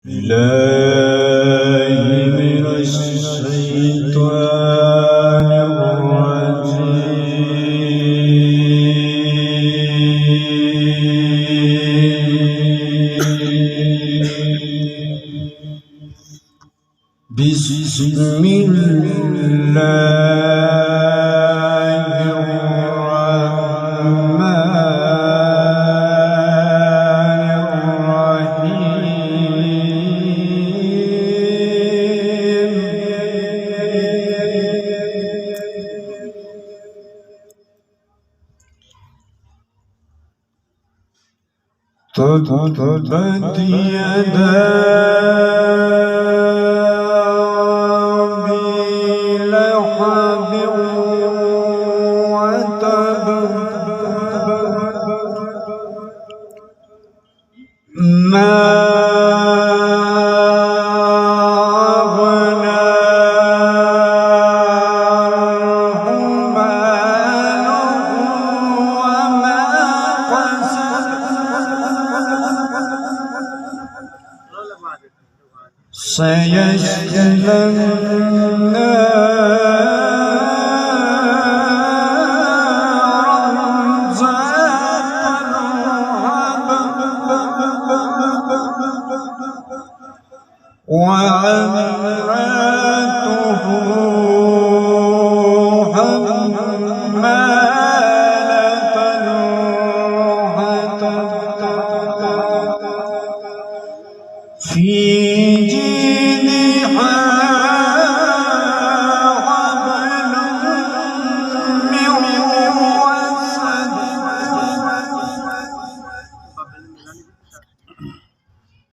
بالله من الشيطان الرجيم. بسم الله تبت يدا أبي لهب وتب ما أغنى عنه ماله وما كسب سيصلى نارا ذات لهب وامرأته حمالة الحطب في جيدها